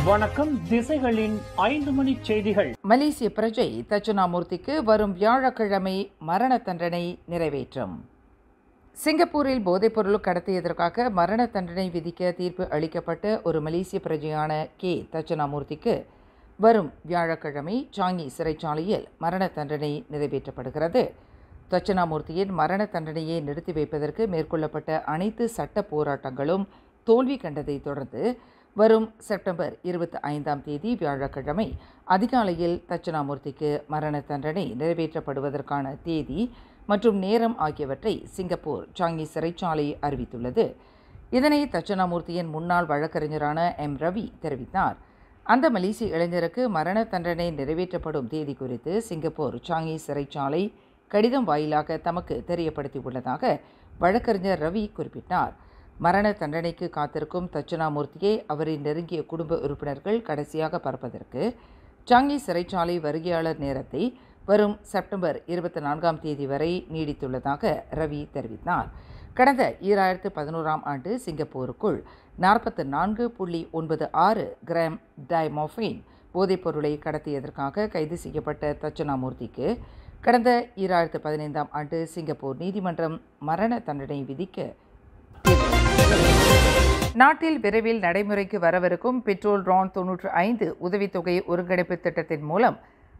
வணக்கம். திசைகளின் 5 மணி செய்திகள். மலேசிய பிரஜை தட்சணாமூர்த்திக்கு வரும் வியாழக்கிழமை மரண தண்டனை நிறைவேற்றும். சிங்கப்பூரில் போதைப்பொருள் கடத்தியதற்காக மரண தண்டனை விதிக்க தீர்ப்பு அளிக்கப்பட்ட ஒரு மலேசிய பிரஜையான கே தட்சணாமூர்த்திக்கு வரும் வியாழக்கிழமை சாங்கி சிறைச்சாலையில் மரண தண்டனை நிறைவேற்றப்படுகிறது. தட்சணாமூர்த்தியின் மரண தண்டனையை நிறுத்தி வைப்பதற்கு மேற்கொள்ளப்பட்ட அனைத்து சட்ட போராட்டங்களும் தோல்வி கண்டதை தொடர்ந்து வரும் செப்டம்பர் 25ஆம் தேதி வியாழக்கிழமை அதிகாலையில் தட்சணாமூர்த்திக்கு மரண தண்டனை நிறைவேற்றப்படுவதற்கான தேதி மற்றும் நேரம் ஆகியவற்றை சிங்கப்பூர் சாங்கி சிறைச்சாலை அறிவித்துள்ளது. இதனை தட்சணாமூர்த்தியின் முன்னாள் வழக்கறிஞரான எம் ரவி தெரிவித்தார். அந்த மலேசிய இளைஞருக்கு மரண தண்டனை நிறைவேற்றப்படும் தேதி குறித்து சிங்கப்பூர் சாங்கி சிறைச்சாலை கடிதம் வாயிலாக தமக்கு தெரியப்படுத்தியுள்ளதாக வழக்கறிஞர் ரவி குறிப்பிட்டார். மரண தண்டனைக்கு காத்திருக்கும் தட்சணாமூர்த்தியை அவரின் நெருங்கிய குடும்ப உறுப்பினர்கள் கடைசியாக பார்ப்பதற்கு சாங்கி சிறைச்சாலை வருகையாளர் நேரத்தை வரும் செப்டம்பர் 24ஆம் தேதி வரை நீடித்துள்ளதாக ரவி தெரிவித்தார். கடந்த 2011ஆம் ஆண்டு சிங்கப்பூருக்குள் 44.96 கிராம் டைமோஃபின் போதைப்பொருளை கடத்தியதற்காக கைது செய்யப்பட்ட தட்சணாமூர்த்திக்கு கடந்த 2015ஆம் ஆண்டு சிங்கப்பூர் நீதிமன்றம் மரண தண்டனை விதிக்க நாட்டில் விரைவில் நடைமுறைக்கு வரவிருக்கும் பெட்ரோல் ரான் 95 உதவித்தொகை ஒருங்கிணைப்பு திட்டத்தின் மூலம்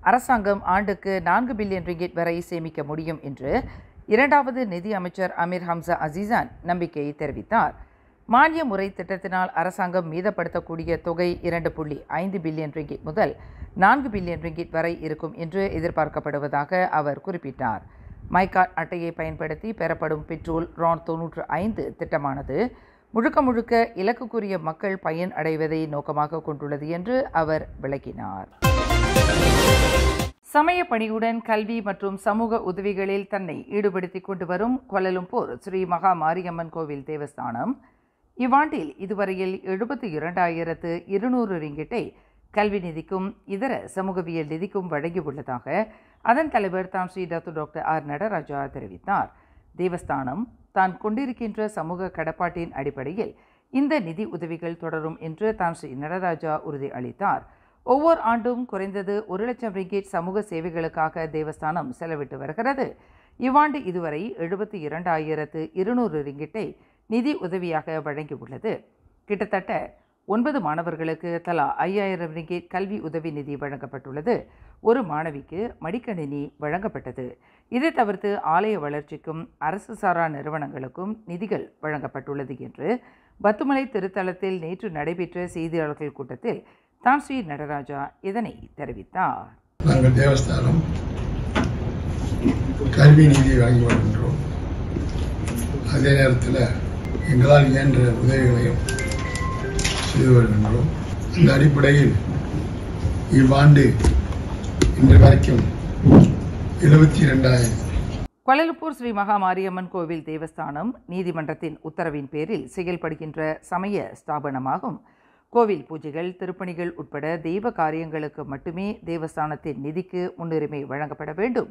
அரசாங்கம் ஆண்டுக்கு 4 பில்லியன் ரிங்கிட் வரை சேமிக்க முடியும் என்று இரண்டாவது நிதி அமைச்சர் அமீர் ஹம்சா அசீசான் நம்பிக்கை தெரிவித்தார். மானிய முறை திட்டத்தினால் அரசாங்கம் மீதப்படுத்தக்கூடிய தொகை 2.5 பில்லியன் ரிங்கிட் முதல் 4 பில்லியன் ரிங்கிட் வரை இருக்கும் என்று எதிர்பார்க்கப்படுவதாக அவர் குறிப்பிட்டார். மைகார்ட் அட்டையை பயன்படுத்தி பெறப்படும் பெட்ரோல் ரான் 95 திட்டமானது முழுக்க இலக்குக்குரிய மக்கள் பயன் அடைவதை நோக்கமாக கொண்டுள்ளது என்று அவர் விளக்கினார். சமய பணியுடன் கல்வி மற்றும் சமூக உதவிகளில் தன்னை ஈடுபடுத்திக் கொண்டு வரும் கோலாலம்பூர் ஸ்ரீ மகா மாரியம்மன் கோவில் தேவஸ்தானம் இவ்வாண்டில் இதுவரையில் 72,200 ரிங்கிட்டை கல்வி நிதிக்கும் இதர சமூகவியல் நிதிக்கும் வழங்கியுள்ளதாக அதன் தலைவர் தான் ஸ்ரீ டாக்டர் ஆர் நடராஜா தெரிவித்தார். தேவஸ்தானம் தான் கொண்டிருக்கின்ற சமூக கடப்பாட்டின் அடிப்படையில் இந்த நிதி உதவிகள் தொடரும் என்று தான் ஸ்ரீ நடராஜா உறுதி அளித்தார். ஒவ்வொரு ஆண்டும் குறைந்தது 1 லட்சம் ரிங்கிட் சமூக சேவைகளுக்காக தேவஸ்தானம் செலவிட்டு வருகிறது. இவ்வாண்டு இதுவரை 72,200 ரிங்கிட்டை நிதி உதவியாக வழங்கியுள்ளது. கிட்டத்தட்ட 9 மாணவர்களுக்கு தலா 5,000 ரிங்கிட் கல்வி உதவி நிதி வழங்கப்பட்டுள்ளது. ஒரு மாணவிக்கு மடிக்கணினி வழங்கப்பட்டது. இதை தவிர்த்து ஆலய வளர்ச்சிக்கும் அரசு சாரா நிறுவனங்களுக்கும் நிதிகள் வழங்கப்பட்டுள்ளது என்று பத்துமலை திருத்தலத்தில் நேற்று நடைபெற்ற செய்தியாளர்கள் கூட்டத்தில் தான் ஸ்ரீ நடராஜா இதனை தெரிவித்தார். நாங்கள் தேவஸ்தானம் கல்வி நிதி வழங்கி வருகின்றோம். அதே நேரத்தில் எங்களால் இயன்ற உதவிகளையும் செய்து வருகின்றோம். இந்த அடிப்படையில் இவ்வாண்டு இன்று வரைக்கும் 72,000 கோலாலம்பூர் ஸ்ரீ மகா மாரியம்மன் கோவில் தேவஸ்தானம் நீதிமன்றத்தின் உத்தரவின் பேரில் செயல்படுகின்ற சமய ஸ்தாபனமாகும். கோவில் பூஜைகள், திருப்பணிகள் உட்பட தெய்வ காரியங்களுக்கு மட்டுமே தேவஸ்தானத்தின் நிதிக்கு முன்னுரிமை வழங்கப்பட வேண்டும்.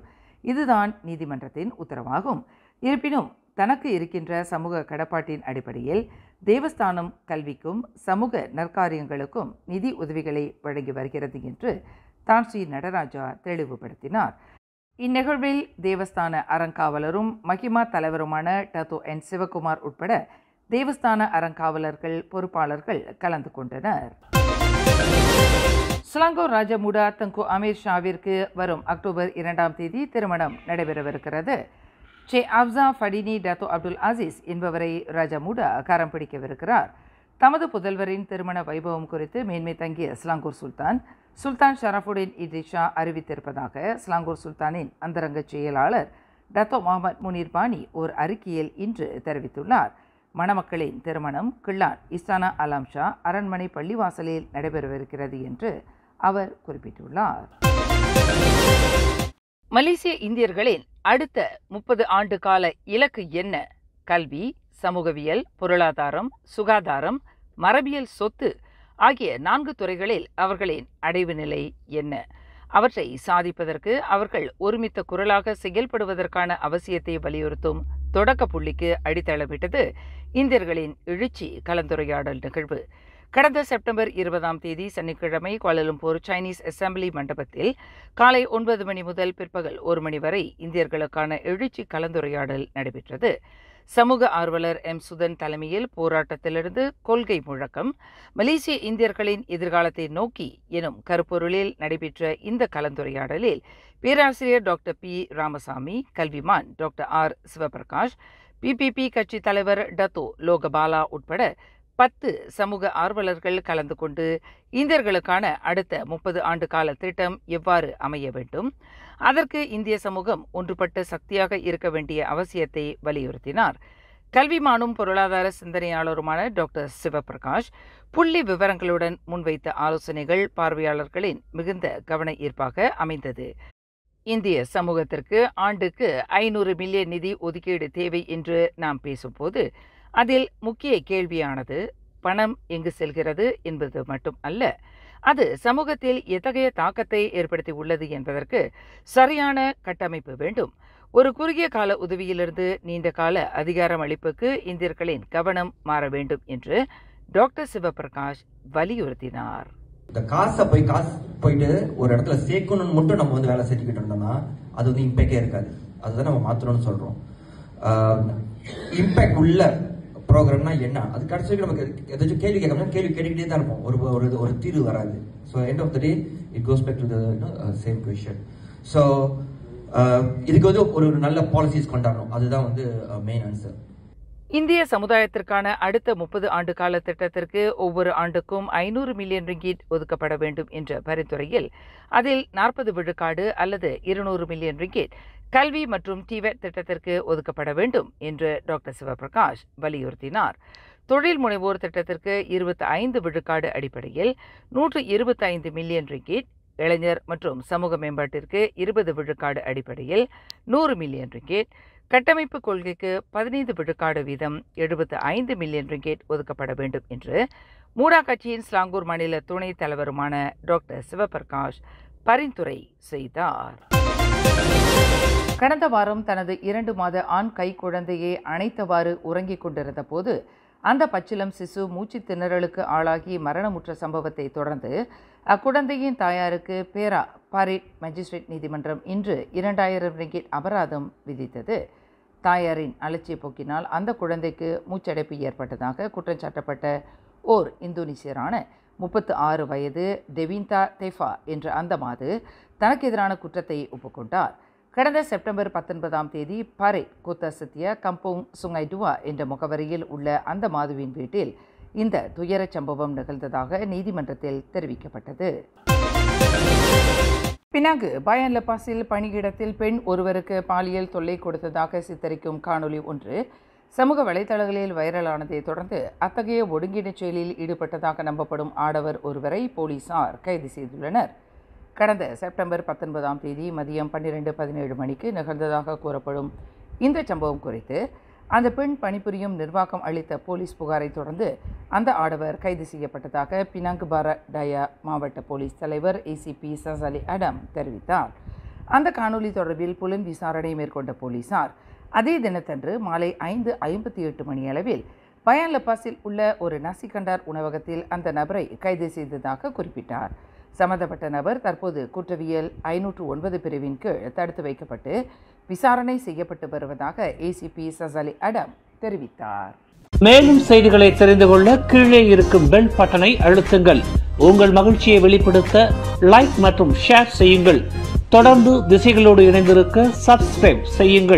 இதுதான் நீதிமன்றத்தின் உத்தரவாகும். இருப்பினும் தனக்கு இருக்கின்ற சமூக கடப்பாட்டின் அடிப்படையில் தேவஸ்தானம் கல்விக்கும் சமூக நற்காரியங்களுக்கும் நிதி உதவிகளை வழங்கி வருகிறது என்று தான் ஸ்ரீ நடராஜா தெளிவுபடுத்தினார். இந்நிகழ்வில் தேவஸ்தான அறங்காவலரும் மகிமா தலைவருமான டாக்டர் என் சிவகுமார் உட்பட தேவஸ்தான அறங்காவலர்கள் பொறுப்பாளர்கள் கலந்து கொண்டனர். ஸ்லாங்கூர் ராஜமுடா தங்கு அமீர் ஷாவிற்கு வரும் அக்டோபர் 2ஆம் தேதி திருமணம் நடைபெறவிருக்கிறது. ஷே அப்சா ஃபடினி டாக்டர் அப்துல் அசீஸ் என்பவரை ராஜமுடா கரம் பிடிக்கவிருக்கிறார். தமது புதல்வரின் திருமண வைபவம் குறித்து மேன்மை தங்கிய ஸ்லாங்கூர் சுல்தான் ஷரஃபுடின் இட்ரிஷா அறிவித்திருப்பதாக ஸ்லாங்கூர் சுல்தானின் அந்தரங்க செயலாளர் டாக்டர் முகமது முனீர் பானி ஒரு அறிக்கையில் இன்று தெரிவித்துள்ளார். மணமக்களின் திருமணம் கிள்ளான் இஸ்தானா அலாம் ஷா அரண்மனை பள்ளிவாசலில் நடைபெறவிருக்கிறது என்று அவர் குறிப்பிட்டுள்ளார். மலேசிய இந்தியர்களின் அடுத்த 30 ஆண்டு கால இலக்கு என்ன? கல்வி, சமூகவியல், பொருளாதாரம், சுகாதாரம், மரபியல் சொத்து ஆகிய 4 துறைகளில் அவர்களின் அடைவு நிலை என்ன? அவற்றை சாதிப்பதற்கு அவர்கள் ஒருமித்த குரலாக செயல்படுவதற்கான அவசியத்தை வலியுறுத்தும் தொடக்க புள்ளிக்கு அடித்தளமிட்டது இந்தியர்களின் எழுச்சி கலந்துரையாடல் நிகழ்வு. கடந்த செப்டம்பர் 20ஆம் தேதி சனிக்கிழமை கோலாலம்பூர் சைனீஸ் அசெம்பிளி மண்டபத்தில் காலை 9 மணி முதல் பிற்பகல் 1 மணி வரை இந்தியர்களுக்கான எழுச்சி கலந்துரையாடல் நடைபெற்றது. சமூக ஆர்வலர் எம். சுதன் தலைமையில் போராட்டத்திலிருந்து கொள்கை முழக்கம், மலேசிய இந்தியர்களின் எதிர்காலத்தை நோக்கி எனும் கருப்பொருளில் நடைபெற்ற இந்த கலந்துரையாடலில் பேராசிரியர் டாக்டர் பி. ராமசாமி, கல்விமான் டாக்டர் ஆர். சிவபிரகாஷ், PPP கட்சி தலைவர் டத்தோ லோகபாலா உட்பட 10 சமூக ஆர்வலர்கள் கலந்து கொண்டு இந்தியர்களுக்கான அடுத்த 30 ஆண்டு கால திட்டம் எவ்வாறு அமைய வேண்டும், அதற்கு இந்திய சமூகம் ஒன்றுபட்ட சக்தியாக இருக்க வேண்டிய அவசியத்தை வலியுறுத்தினார். கல்விமானும் பொருளாதார சிந்தனையாளருமான டாக்டர் சிவபிரகாஷ் புள்ளி விவரங்களுடன் முன்வைத்த ஆலோசனைகள் பார்வையாளர்களின் மிகுந்த கவன ஈர்ப்பாக அமைந்தது. இந்திய சமூகத்திற்கு ஆண்டுக்கு 500 மில்லியன் நிதி ஒதுக்கீடு தேவை என்று நாம் பேசும்போது அதில் முக்கிய கேள்வியானது பணம் எங்கு செல்கிறது என்பது மட்டும் அல்ல, அது சமூகத்தில் எத்தகைய தாக்கத்தை ஏற்படுத்தி உள்ளது என்பதற்கு சரியான கட்டமைப்பு வேண்டும். ஒரு குறுகிய கால உதவியிலிருந்து நீண்ட கால அதிகாரம் அளிப்புக்கு இந்தியர்களின் கவனம் மாற வேண்டும் என்று டாக்டர் சிவபிரகாஷ் வலியுறுத்தினார். இந்த காசு போயிட்டு ஒரு இடத்துல சேர்க்கணும்னு மட்டும் நம்ம வேலை செஞ்சுக்கிட்டு இருந்தோம்னா அது இம்பேக்டே இருக்காது. அதுதான் நம்ம மாற்றணும்னு சொல்றோம். இம்பேக்ட் உள்ள ப்ரோக்ராம்னா என்ன, அது கடைசி நமக்கு ஏதாச்சும் கேள்வி கேட்கணும், கேள்வி கேட்டுக்கிட்டே தான் இருப்போம், ஒரு தீர்வு வராது. So end of the day it goes back to the same question. So இதுக்கு ஒரு நல்ல பாலிசிஸ் கொண்டாடணும், அதுதான் மெயின் ஆன்சர். இந்திய சமுதாயத்திற்கான அடுத்த 30 ஆண்டு கால திட்டத்திற்கு ஒவ்வொரு ஆண்டுக்கும் 500 மில்லியன் ரிங்கிட் ஒதுக்கப்பட வேண்டும் என்ற பரிந்துரையில் அதில் 40 விழுக்காடு அல்லது 200 மில்லியன் ரிங்கிட் கல்வி மற்றும் டிவெட் திட்டத்திற்கு ஒதுக்கப்பட வேண்டும் என்று டாக்டர் சிவபிரகாஷ் வலியுறுத்தினார். தொழில் முனைவோர் திட்டத்திற்கு 25 விழுக்காடு அடிப்படையில் 125 மில்லியன் ரிங்கிட், இளைஞர் மற்றும் சமூக மேம்பாட்டிற்கு 20 விழுக்காடு அடிப்படையில் 100 மில்லியன் ரிங்கிட், கட்டமைப்பு கொள்கைக்கு 15 விழுக்காடு வீதம் 75 மில்லியன் ரிங்கிட் ஒதுக்கப்பட வேண்டும் என்று மூடா கட்சியின் ஸ்லாங்கூர் மாநில துணைத் தலைவருமான டாக்டர் சிவபிரகாஷ் பரிந்துரை செய்தார். கடந்த வாரம் தனது 2 மாத ஆண் கை குழந்தையை அணைத்தவாறு உறங்கிக் கொண்டிருந்த போது அந்த பச்சிளம் சிசு மூச்சு திணறலுக்கு ஆளாகி மரணமுற்ற சம்பவத்தை தொடர்ந்து அக்குழந்தையின் தாயாருக்கு பேரா பாரிட் மஜிஸ்ட்ரேட் நீதிமன்றம் இன்று 2000 ரிங்கிட் அபராதம் விதித்தது. தாயாரின் அலட்சிய போக்கினால் அந்த குழந்தைக்கு மூச்சடைப்பு ஏற்பட்டதாக குற்றம் சாட்டப்பட்ட ஓர் இந்தோனேசியரான 36 வயது டெவின்தா தெஃபா என்ற அந்த மாது தனக்கு எதிரான குற்றத்தை ஒப்புக்கொண்டார். கடந்த செப்டம்பர் 19ஆம் தேதி பாரிட் கோத்தா சத்தியா கம்போங் சுங்காய் டுவா என்ற முகவரியில் உள்ள அந்த மாதுவின் வீட்டில் இந்த துயரச் சம்பவம் நிகழ்ந்ததாக நீதிமன்றத்தில் தெரிவிக்கப்பட்டது. பினாங்கு பயான் லபாஸில் பணியிடத்தில் பெண் ஒருவருக்கு பாலியல் தொல்லை கொடுத்ததாக சித்தரிக்கும் காணொலி ஒன்று சமூக வலைதளங்களில் வைரலானதை தொடர்ந்து அத்தகைய ஒடுங்கிணைச் செயலில் ஈடுபட்டதாக நம்பப்படும் ஆடவர் ஒருவரை போலீசார் கைது செய்துள்ளனர். கடந்த செப்டம்பர் 19ஆம் தேதி மதியம் 12:17 மணிக்கு நிகழ்ந்ததாக கூறப்படும் இந்த சம்பவம் குறித்து அந்த பெண் பணிபுரியும் நிர்வாகம் அளித்த போலீஸ் புகாரை தொடர்ந்து அந்த ஆடவர் கைது செய்யப்பட்டதாக பினாங்கு பாரா டயா மாவட்ட போலீஸ் தலைவர் ACP சசாலி அடம் தெரிவித்தார். அந்த காணொலி தொடர்பில் புலன் விசாரணை மேற்கொண்ட போலீசார் அதே தினத்தன்று மாலை 5:58 மணியளவில் பயான் லபாஸில் உள்ள ஒரு நசிகண்டார் உணவகத்தில் அந்த நபரை கைது செய்ததாக குறிப்பிட்டார். சம்பந்தப்பட்ட நபர் தற்போது குற்றவியல் 509 பிரிவின் கீழ் தடுத்து வைக்கப்பட்டு விசாரணை செய்யப்பட்டு வருவதாக ACP சசாலி அடம் தெரிவித்தார். மேலும் செய்திகளை தெரிந்து கொள்ள கீழே இருக்கும் பெல் பட்டனை அழுத்துங்கள். உங்கள் மகிழ்ச்சியை வெளிப்படுத்த லைக் மற்றும் ஷேர் செய்யுங்கள். தொடர்ந்து திசைகளோடு இணைந்திருக்க சப்ஸ்கிரைப் செய்யுங்கள்.